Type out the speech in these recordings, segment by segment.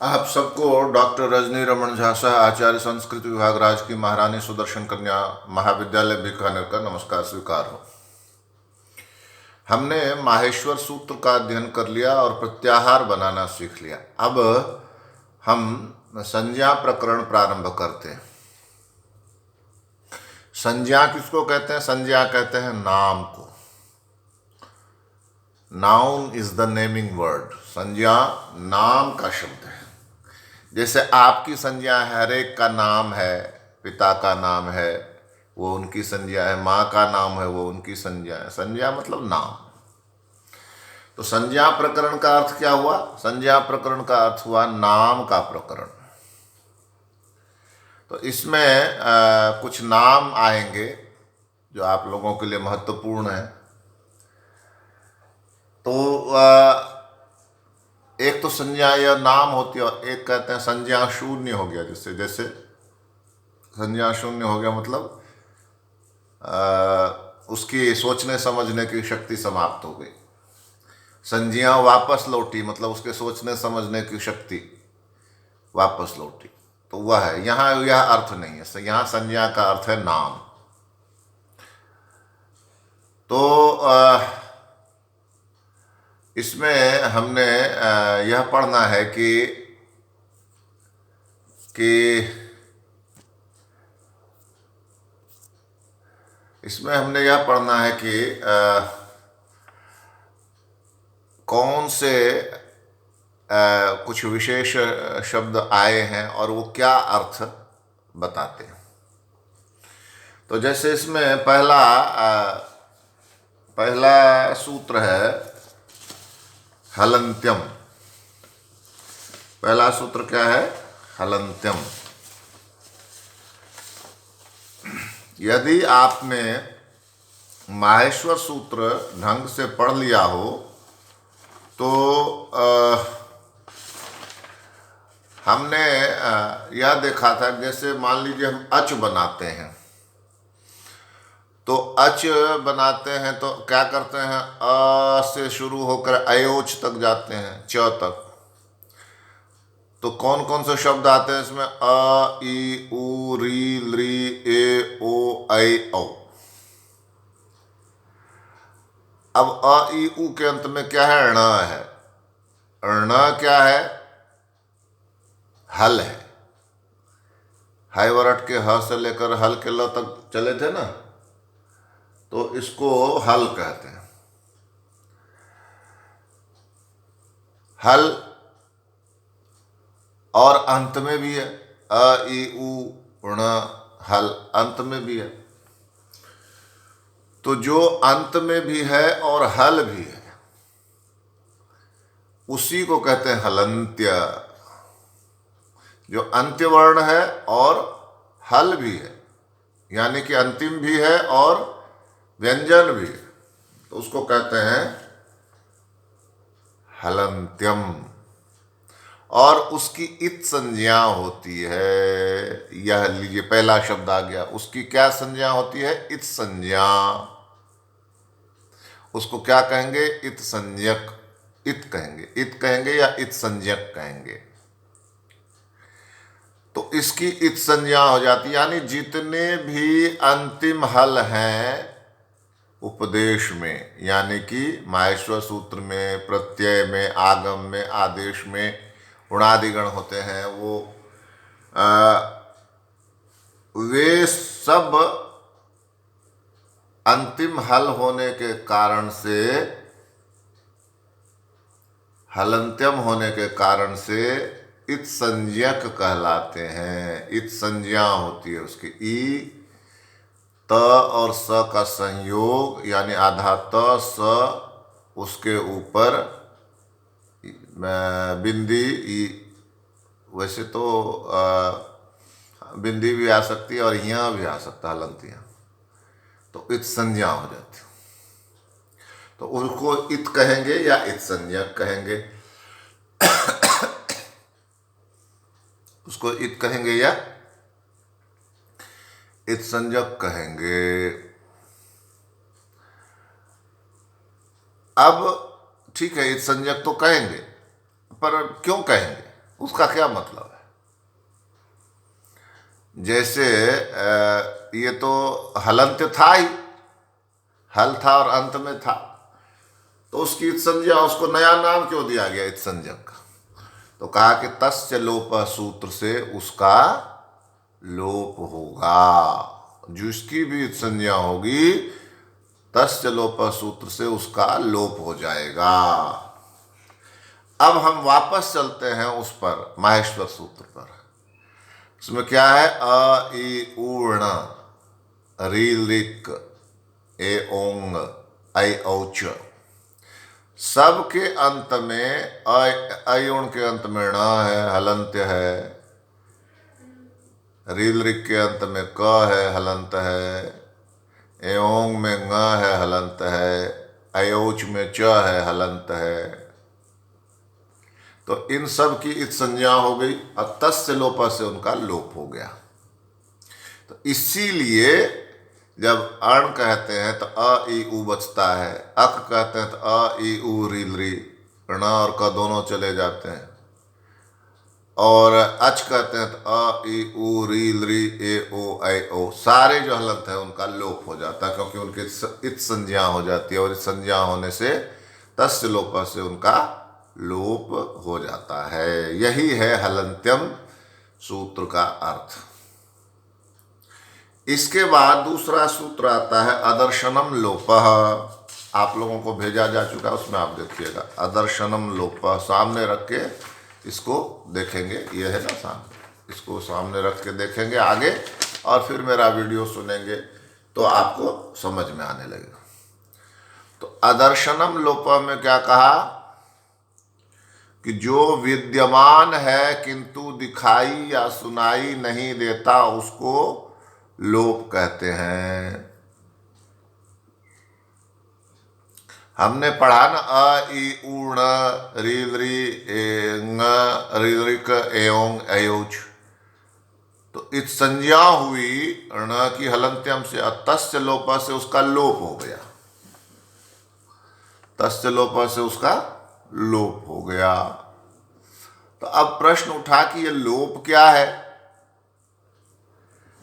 आप सबको डॉक्टर रजनी रमन झा सह आचार्य संस्कृत विभाग राज की महारानी सुदर्शन कन्या महाविद्यालय बीकानेर का नमस्कार स्वीकार हो। हमने माहेश्वर सूत्र का अध्ययन कर लिया और प्रत्याहार बनाना सीख लिया। अब हम संज्ञा प्रकरण प्रारंभ करते हैं। संज्ञा किसको कहते हैं? संज्ञा कहते हैं नाम को। Noun is the naming word. संज्ञा नाम का शब्द है। जैसे आपकी संज्ञा है, हर एक का नाम है, पिता का नाम है वो उनकी संज्ञा है, माँ का नाम है वो उनकी संज्ञा है। संज्ञा मतलब नाम। तो संज्ञा प्रकरण का अर्थ क्या हुआ? संज्ञा प्रकरण का अर्थ हुआ नाम का प्रकरण। तो इसमें कुछ नाम आएंगे जो आप लोगों के लिए महत्वपूर्ण है। तो एक तो संज्ञा या नाम होती है और एक कहते हैं संज्ञा शून्य हो गया। जिससे जैसे संज्ञा शून्य हो गया मतलब उसकी सोचने समझने की शक्ति समाप्त हो गई। संज्ञा वापस लौटी मतलब उसके सोचने समझने की शक्ति वापस लौटी। तो वह है, यहाँ यह अर्थ नहीं है। यहाँ संज्ञा का अर्थ है नाम। तो इसमें हमने यह पढ़ना है कि इसमें हमने यह पढ़ना है कि कौन से कुछ विशेष शब्द आए हैं और वो क्या अर्थ बताते हैं। तो जैसे इसमें पहला सूत्र है हलन्त्यम। पहला सूत्र क्या है? हलन्त्यम। यदि आपने माहेश्वर सूत्र ढंग से पढ़ लिया हो तो हमने यह देखा था, जैसे मान लीजिए हम अच बनाते हैं तो अच बनाते हैं तो क्या करते हैं? अ से शुरू होकर अयोच तक जाते हैं, च तक। तो कौन कौन से शब्द आते हैं इसमें? अ, ई, उ, री, लृ, ए, ओ, ऐ, औ। अब अ, ई, उ के अंत में क्या है? ण है। ण क्या है? हल है। हाय वरट के ह से लेकर हल के ल तक चले थे ना, तो इसको हल कहते हैं। हल और अंत में भी है। अ, ई, उ, ण, हल अंत में भी है। तो जो अंत में भी है और हल भी है उसी को कहते हैं हलन्त्य। जो अंत्य वर्ण है और हल भी है, यानी कि अंतिम भी है और व्यंजन भी है, तो उसको कहते हैं हलन्त्यम। और उसकी इत संज्ञा होती है। यह लीजिए पहला शब्द आ गया, उसकी क्या संज्ञा होती है? इत संज्ञा। उसको क्या कहेंगे? इत संज्ञक। इत कहेंगे, इत कहेंगे या इत संज्ञक कहेंगे। तो इसकी इत संज्ञा हो जाती है, यानी जितने भी अंतिम हल हैं उपदेश में, यानी कि माहेश्वर सूत्र में, प्रत्यय में, आगम में, आदेश में उणादिगण होते हैं, वे सब अंतिम हल होने के कारण से, हलन्त्यम होने के कारण से इत संज्ञक कहलाते हैं। इत संज्ञा होती है उसकी। ई, त और स का संयोग, यानी आधा त स, उसके ऊपर बिंदी। वैसे तो बिंदी भी आ सकती है और यहाँ भी आ सकता है हलन्तियाँ, तो इत संज्ञा हो जाती है। तो उसको इत कहेंगे या इत संज्ञक कहेंगे? उसको इत कहेंगे या इत संज्ञक कहेंगे। अब ठीक है, इत संज्ञक तो कहेंगे, पर क्यों कहेंगे? उसका क्या मतलब है? जैसे ये तो हलंत था ही, हल था और अंत में था, तो उसकी इत संज्ञा, उसको नया नाम क्यों दिया गया इत संज्ञक का? तो कहा कि तस्य लोप सूत्र से उसका लोप होगा। जिसकी भी इत संज्ञा होगी तस्य लोप सूत्र से उसका लोप हो जाएगा। अब हम वापस चलते हैं उस पर, माहेश्वर सूत्र पर। उसमें क्या है? अ ई ऊर्ण रील रिक ए ओंग ऐ औच। सबके अंत में अयुण के अंत में ण है, हलंत्य है। रील रिक के अंत में क है, हलंत है। एओंग में ङ है, हलंत है। अयोच में च है, हलंत है। तो इन सब की इत संज्ञा हो गई और तस्य लोप से उनका लोप हो गया। तो इसीलिए जब अण कहते हैं तो अ ई उ बचता है, अक कहते हैं तो अ ई उ रील री, ण और क दोनों चले जाते हैं, और अच कहते हैं तो अ ई उ रील री ए ओ ऐ ओ, सारे जो हलंत है उनका लोप हो जाता है, क्योंकि उनके इत संज्ञा हो जाती है, और इत संज्ञा होने से तस्य लोप से उनका लोप हो जाता है। यही है हलंत्यम सूत्र का अर्थ। इसके बाद दूसरा सूत्र आता है अदर्शनम लोपः। आप लोगों को भेजा जा चुका है, उसमें आप देखिएगा। अदर्शनम लोपः सामने रख के इसको देखेंगे, ये है ना सामने, इसको सामने रख के देखेंगे आगे, और फिर मेरा वीडियो सुनेंगे तो आपको समझ में आने लगेगा। तो अदर्शनम लोपः में क्या कहा कि जो विद्यमान है किंतु दिखाई या सुनाई नहीं देता उसको लोप कहते हैं। हमने पढ़ा ना अ ई ऊण रील री ङ रील रिक एओंग अयोच। तो इत संज्ञा हुई ण की हलंत्यम से, तस्य लोप से उसका लोप हो गया, तस्य लोप से उसका लोप हो गया। तो अब प्रश्न उठा कि ये लोप क्या है?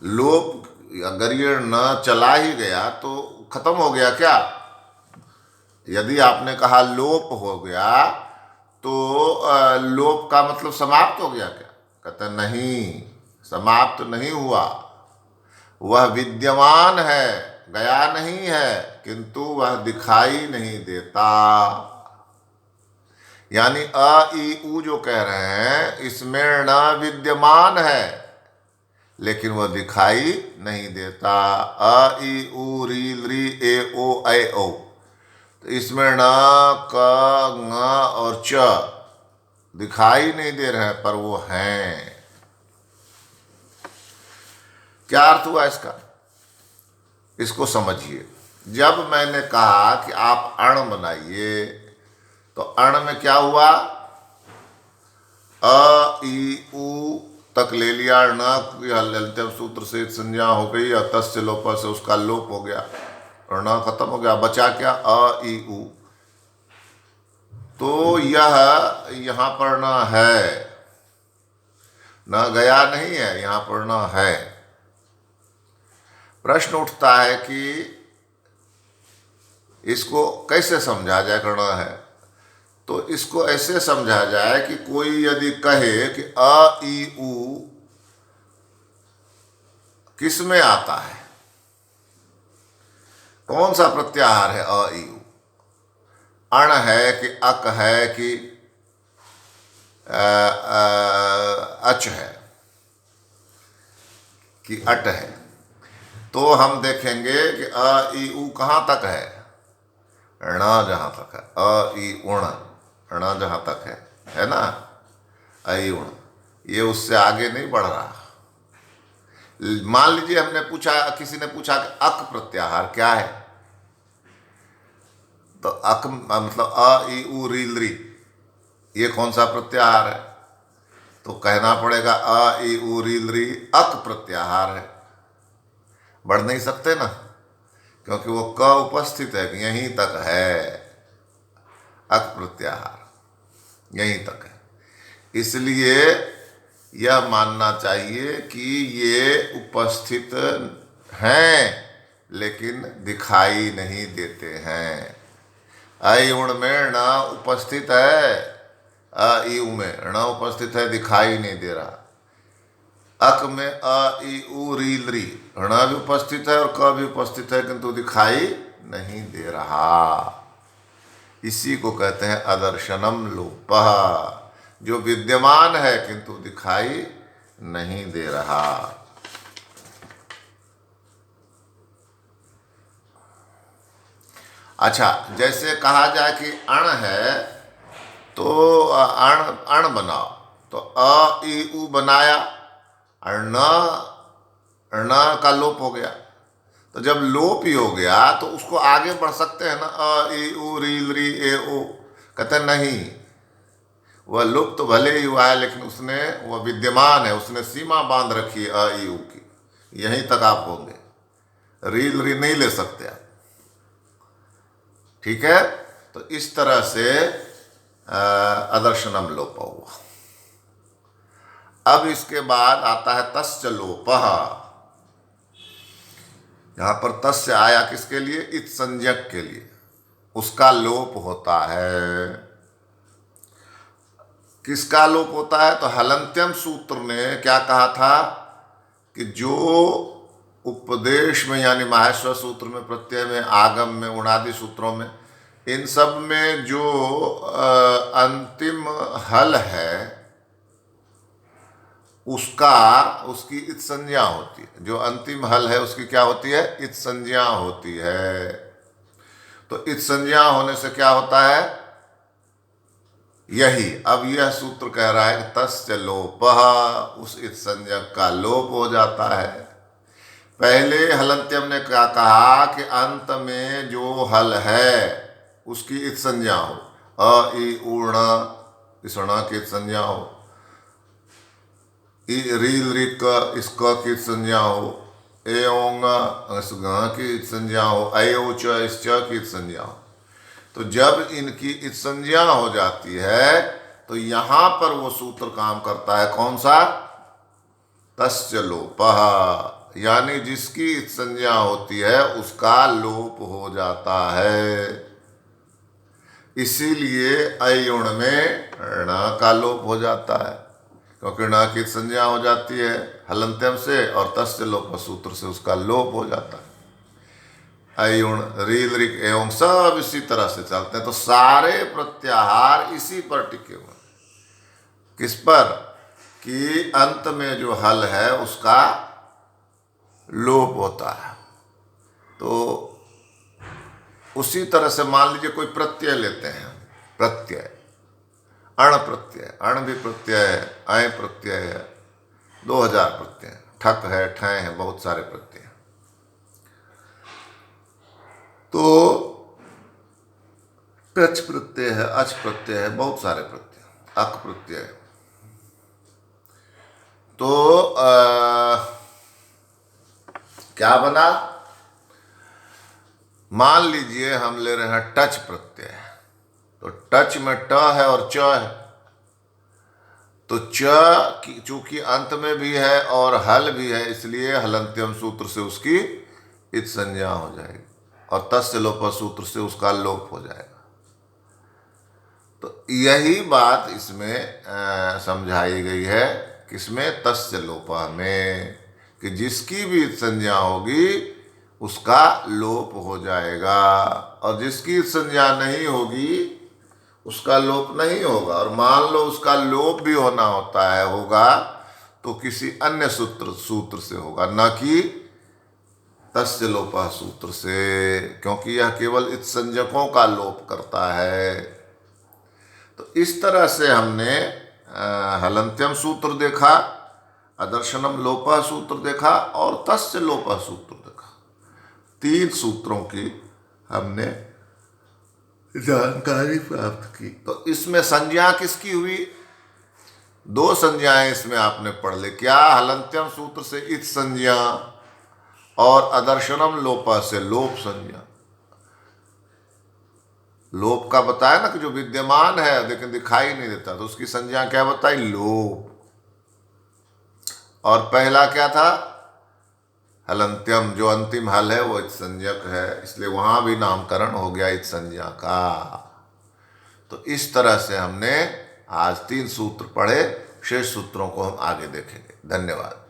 लोप अगर ये न चला ही गया तो खत्म हो गया क्या? यदि आपने कहा लोप हो गया तो लोप का मतलब समाप्त हो गया क्या? कहते नहीं, समाप्त नहीं हुआ, वह विद्यमान है, गया नहीं है, किंतु वह दिखाई नहीं देता। यानी अ ई उ जो कह रहे हैं इसमें न विद्यमान है लेकिन वह दिखाई नहीं देता। अ ई उ रील री ए ओ ऐ ओ, तो इसमें न क ङ और च दिखाई नहीं दे रहे हैं पर वो हैं। क्या अर्थ हुआ इसका? इसको समझिए। जब मैंने कहा कि आप अण बनाइए तो अण में क्या हुआ? अ ई उ तक ले लिया, न ललितम सूत्र से संज्ञा हो गई, और तस्य लोप से उसका लोप हो गया और न खत्म हो गया, बचा क्या? अ ई उ। तो यह यहां पर न है, न गया नहीं है, यहां पर न है। प्रश्न उठता है कि इसको कैसे समझा जाए करना है? तो इसको ऐसे समझा जाए कि कोई यदि कहे कि अ ई उ किस में आता है, कौन सा प्रत्याहार है अ ई उ? अण है कि अक है कि अच है कि अट है? तो हम देखेंगे कि अ ई उ कहाँ तक है? ण जहाँ तक है, अ ई उण, ण जहाँ तक है ना, ऐ उण, ये उससे आगे नहीं बढ़ रहा। मान लीजिए हमने पूछा, किसी ने पूछा कि अक प्रत्याहार क्या है, तो अक मतलब अ ई उ रील री, ये कौन सा प्रत्याहार है? तो कहना पड़ेगा अ ई उ रील री अक प्रत्याहार है। बढ़ नहीं सकते ना, क्योंकि वो क उपस्थित है कि यहीं तक है, अक प्रत्याहार यहीं तक है। इसलिए यह मानना चाहिए कि ये उपस्थित हैं लेकिन दिखाई नहीं देते हैं। ऐ उण में ण उपस्थित है, अ ई उ में ण उपस्थित है, दिखाई नहीं दे रहा। अक में अ ई उ री ली ण भी उपस्थित है और क भी उपस्थित है किंतु दिखाई नहीं दे रहा। इसी को कहते हैं अदर्शनम लोपः, जो विद्यमान है किंतु दिखाई नहीं दे रहा। अच्छा, जैसे कहा जाए कि अण है तो अण अण बनाओ, तो अ ई उ बनाया और न का लोप हो गया। तो जब लोप ही हो गया तो उसको आगे बढ़ सकते हैं ना, अ ई उ री ली ए ओ। कहते नहीं, वह लुप्त तो भले ही हुआ है लेकिन उसने वह विद्यमान है, उसने सीमा बांध रखी है अ ई उ की, यहीं तक आप होंगे, री ली नहीं ले सकते आप। ठीक है, तो इस तरह से अदर्शनम लोप हुआ। अब इसके बाद आता है तस्य लोपः। यहां पर तस्य आया किसके लिए? इत संज्ञक के लिए, उसका लोप होता है। किसका लोप होता है? तो हलंत्यम सूत्र ने क्या कहा था कि जो उपदेश में यानी माहेश्वर सूत्र में, प्रत्यय में, आगम में, उणादि सूत्रों में, इन सब में जो अंतिम हल है उसकी इत संज्ञा होती है। जो अंतिम हल है उसकी क्या होती है? इत संज्ञा होती है। तो इत संज्ञा होने से क्या होता है? यही अब यह सूत्र कह रहा है कि तस्य लोपः, उस इत संज्ञक का लोप हो जाता है। पहले हलंत्यम ने क्या कहा कि अंत में जो हल है उसकी इत संज्ञा हो, अ ई ऊर्ण, इस ण की इत संज्ञा हो, रील रिक इस क की संज्ञा हो, एओंग इस ग की संज्ञा हो, अयो च इस च की संज्ञा हो। तो जब इनकी इत संज्ञा हो जाती है तो यहां पर वो सूत्र काम करता है, कौन सा? तस्य लोपः, यानी जिसकी इत संज्ञा होती है उसका लोप हो जाता है। इसीलिए अयुण में ण का लोप हो जाता है, क्योंकि ण की संज्ञा हो जाती है हलंत्यम से और तस्य लोप सूत्र से उसका लोप हो जाता है। अयुण, रील रिक एवं सब इसी तरह से चलते हैं। तो सारे प्रत्याहार इसी पर टिके हुए। किस पर? कि अंत में जो हल है उसका लोप होता है। तो उसी तरह से मान लीजिए कोई प्रत्यय लेते हैं, प्रत्यय, अण प्रत्यय, अण भी प्रत्यय है, अय प्रत्यय है, 2000 प्रत्यय, ठक है, ठय है, बहुत सारे प्रत्यय। तो टच प्रत्यय है, अच प्रत्यय है, बहुत सारे प्रत्यय, अक प्रत्यय। तो क्या बना? मान लीजिए हम ले रहे हैं टच प्रत्यय, तो टच में ट है और च है, तो च चूंकि अंत में भी है और हल भी है, इसलिए हलंत्यम सूत्र से उसकी इत संज्ञा हो जाएगी और तस्य लोप सूत्र से उसका लोप हो जाएगा। तो यही बात इसमें समझाई गई है, किसमें? तस्य लोपः में, कि जिसकी भी इत संज्ञा होगी उसका लोप हो जाएगा और जिसकी इत संज्ञा नहीं होगी उसका लोप नहीं होगा। और मान लो उसका लोप भी होना होगा तो किसी अन्य सूत्र से होगा, न कि तस्य लोपः सूत्र से, क्योंकि यह केवल इत संज्ञकों का लोप करता है। तो इस तरह से हमने हलंत्यम सूत्र देखा, अदर्शनम लोपः सूत्र देखा और तस्य लोपः सूत्र देखा। 3 सूत्रों की हमने जानकारी प्राप्त की। तो इसमें संज्ञा किसकी हुई? 2 संज्ञाएं इसमें आपने पढ़ ली। क्या? हलंत्यम सूत्र से इत संज्ञा और अदर्शनम लोपः से लोप संज्ञा। लोप का बताया ना कि जो विद्यमान है लेकिन दिखाई नहीं देता, तो उसकी संज्ञा क्या बताई? लोप। और पहला क्या था? हलंत्यम, जो अंतिम हल है वो इस संज्ञक है, इसलिए वहां भी नामकरण हो गया इस संज्ञा का। तो इस तरह से हमने आज 3 सूत्र पढ़े, शेष सूत्रों को हम आगे देखेंगे। धन्यवाद।